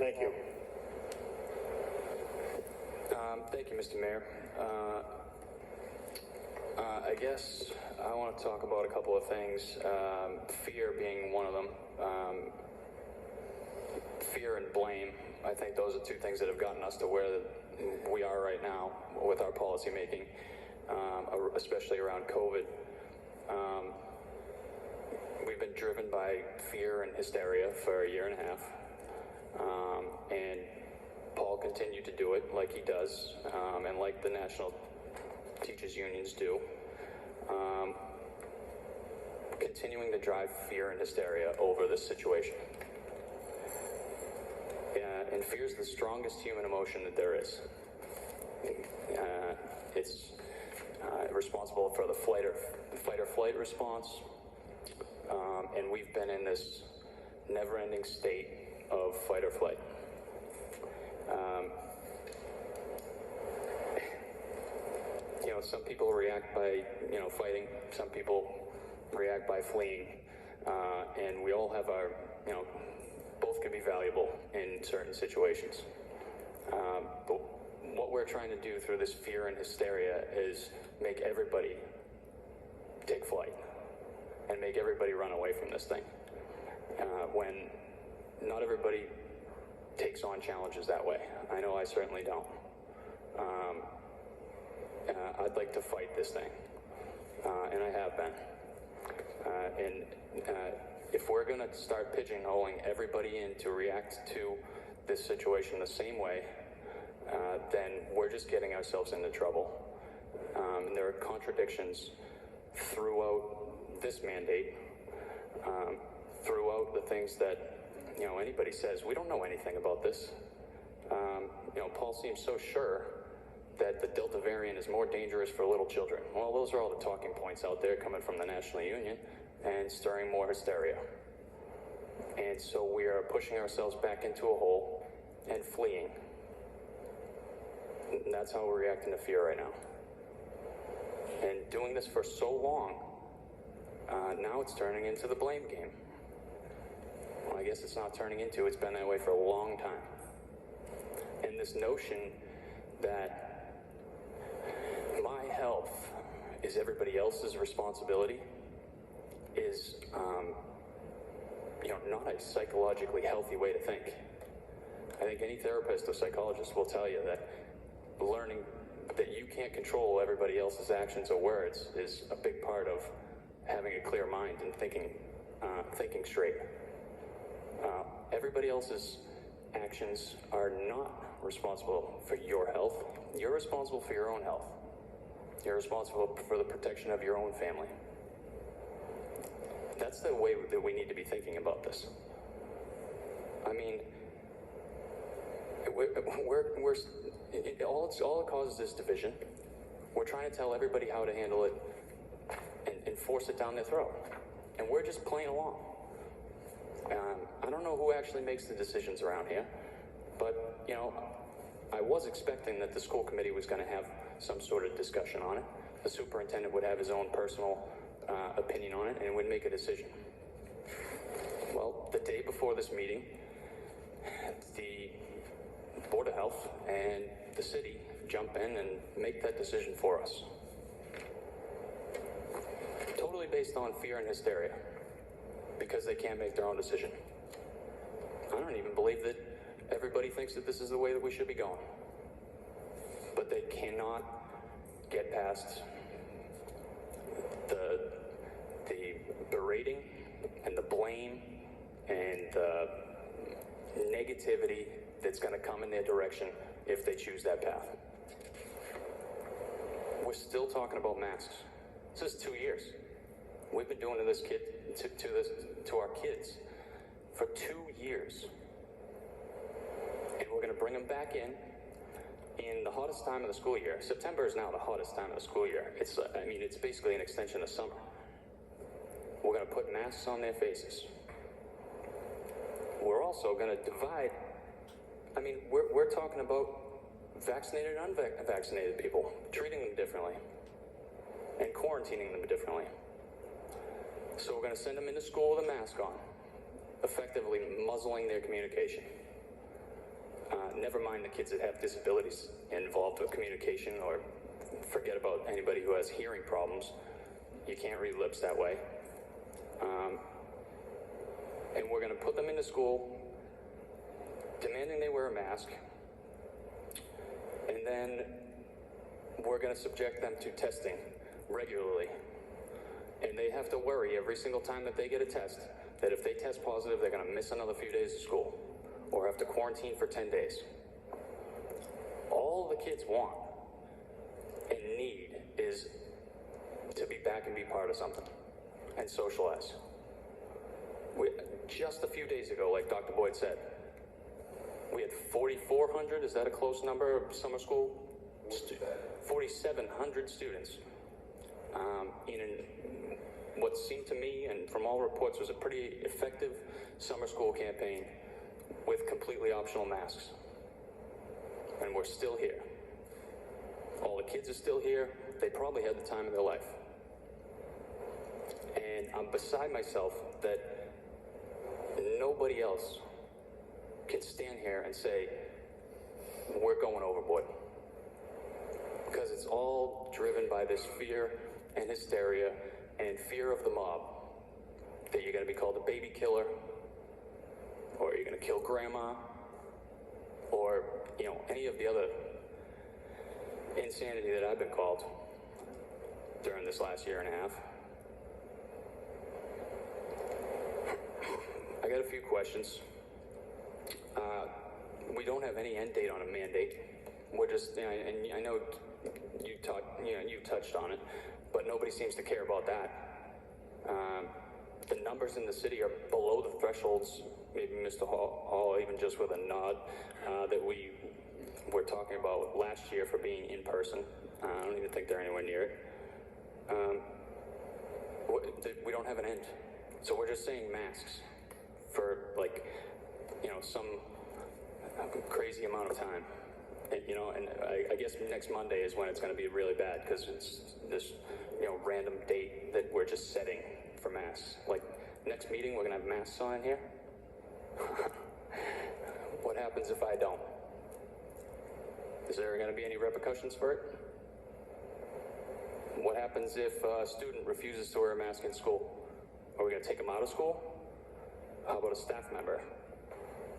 Thank you. Thank you, Mr. Mayor. I guess I want to talk about a couple of things, fear being one of them. Fear and blame, I think those are two things that have gotten us to where we are right now with our policy making, especially around COVID. We've been driven by fear and hysteria for a year and a half, and Paul continued to do it like he does, and like the national teachers unions do, continuing to drive fear and hysteria over this situation. And fear is the strongest human emotion that there is. It's responsible for the fight or flight response, and we've been in this never-ending state of fight or flight. Some people react by, fighting. Some people react by fleeing. And we all have our, both can be valuable in certain situations. But what we're trying to do through this fear and hysteria is make everybody take flight and make everybody run away from this thing. When not everybody takes on challenges that way. I know I certainly don't. I'd like to fight this thing, and I have been. If we're going to start pigeonholing everybody in to react to this situation the same way, then we're just getting ourselves into trouble. And there are contradictions throughout this mandate, throughout the things that, anybody says. We don't know anything about this. Paul seems so sure that the Delta variant is more dangerous for little children. Well, those are all the talking points out there coming from the National Union and stirring more hysteria. And so we are pushing ourselves back into a hole and fleeing. And that's how we're reacting to fear right now. And doing this for so long, now it's turning into the blame game. Well, I guess it's not turning into, it's been that way for a long time. And this notion that my health is everybody else's responsibility is, not a psychologically healthy way to think. I think any therapist or psychologist will tell you that learning that you can't control everybody else's actions or words is a big part of having a clear mind and thinking straight. Everybody else's actions are not responsible for your health. You're responsible for your own health. You're responsible for the protection of your own family. That's the way that we need to be thinking about this. I mean, all it causes is division. We're trying to tell everybody how to handle it and force it down their throat. And we're just playing along. I don't know who actually makes the decisions around here, but, I was expecting that the school committee was going to have some sort of discussion on it. The superintendent would have his own personal opinion on it and would make a decision. Well, the day before this meeting, the Board of Health and the city jump in and make that decision for us. Totally based on fear and hysteria, because they can't make their own decision. I don't even believe that everybody thinks that this is the way that we should be going. But they cannot get past the berating and the blame and the negativity that's going to come in their direction if they choose that path. We're still talking about masks. This is 2 years. We've been doing this to our kids for 2 years. And we're going to bring them back in the hottest time of the school year. September is now the hottest time of the school year. It's basically an extension of summer. We're going to put masks on their faces. We're also going to divide. We're talking about vaccinated and unvaccinated people, treating them differently and quarantining them differently. So we're going to send them into school with a mask on, effectively muzzling their communication. never mind the kids that have disabilities involved with communication, or forget about anybody who has hearing problems. You can't read lips that way. And we're going to put them into school, demanding they wear a mask, and then we're going to subject them to testing regularly. And they have to worry every single time that they get a test that if they test positive, they're going to miss another few days of school or have to quarantine for 10 days. All the kids want and need is to be back and be part of something and socialize. Just a few days ago, like Dr. Boyd said, we had 4,400, is that a close number, of summer school? 4,700 students in what seemed to me, and from all reports, was a pretty effective summer school campaign with completely optional masks. And we're still here. All the kids are still here. They probably had the time of their life. And I'm beside myself that nobody else can stand here and say, we're going overboard. Because it's all driven by this fear and hysteria and fear of the mob. That you're going to be called a baby killer, or you're going to kill grandma, or, you know, any of the other insanity that I've been called during this last year and a half. I got a few questions. We don't have any end date on a mandate. We're just, and I know you touched on it, but nobody seems to care about that. The numbers in the city are below the thresholds. Maybe Mr. Hall, even just with a nod, that we were talking about last year for being in person. I don't even think they're anywhere near it. We don't have an end. So we're just saying masks for, like, you know, some crazy amount of time. And, you know, and I guess next Monday is when it's going to be really bad, because it's this, you know, random date that we're just setting for masks. Like, next meeting, we're going to have masks on in here. What happens if I don't? Is there going to be any repercussions for it? What happens if a student refuses to wear a mask in school? Are we going to take them out of school? How about a staff member?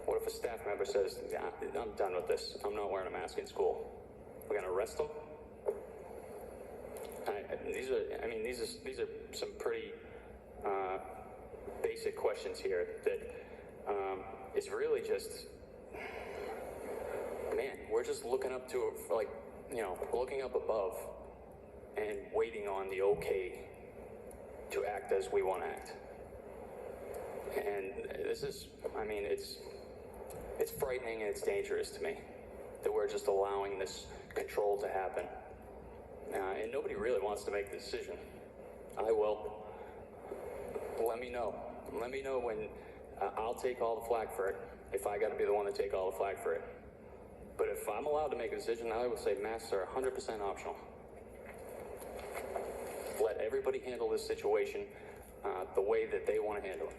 What if a staff member says, yeah, I'm done with this. I'm not wearing a mask in school. We're going to arrest them? These are some pretty basic questions here that it's really just, man, we're just looking up to, like, you know, looking up above and waiting on the okay to act as we want to act. And this is, I mean, it's frightening and it's dangerous to me that we're just allowing this control to happen. And nobody really wants to make the decision. I will. Let me know. Let me know when I'll take all the flack for it, if I got to be the one to take all the flack for it. But if I'm allowed to make a decision, I would say masks are 100% optional. Let everybody handle this situation the way that they want to handle it.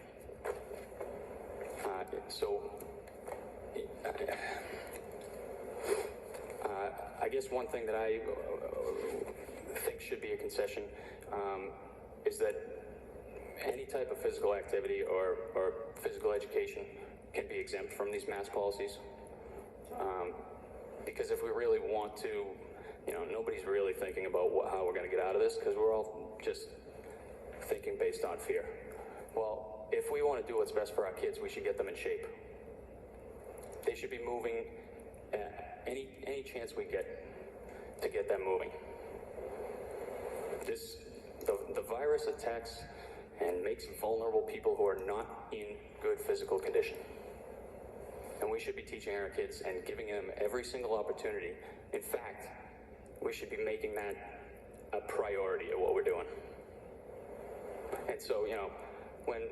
I guess one thing that I think should be a concession is that any type of physical activity or physical education can be exempt from these mask policies. Because if we really want to, you know, nobody's really thinking about how we're going to get out of this, because we're all just thinking based on fear. Well, if we want to do what's best for our kids, we should get them in shape. They should be moving any chance we get to get them moving. The virus attacks and makes vulnerable people who are not in good physical condition. And we should be teaching our kids and giving them every single opportunity. In fact, we should be making that a priority of what we're doing. And so, you know, when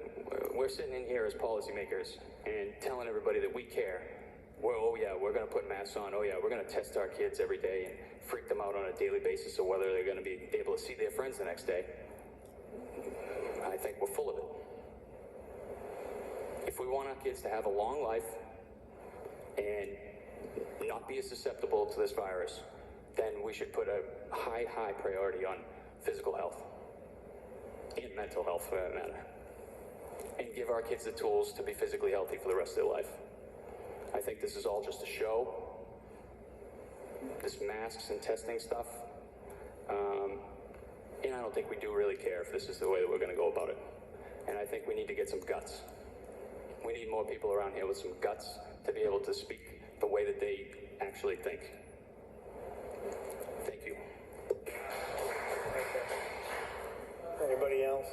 we're sitting in here as policymakers and telling everybody that we care, we're going to put masks on, we're going to test our kids every day and freak them out on a daily basis of whether they're going to be able to see their friends the next day, I think we're full of it. If we want our kids to have a long life and not be as susceptible to this virus, then we should put a high priority on physical health and mental health for that matter, and give our kids the tools to be physically healthy for the rest of their life. I think this is all just a show, this masks and testing stuff, and I don't think we do really care if this is the way that we're going to go about it. And I think we need to get some guts. We need more people around here with some guts to be able to speak the way that they actually think. Thank you. Anybody else?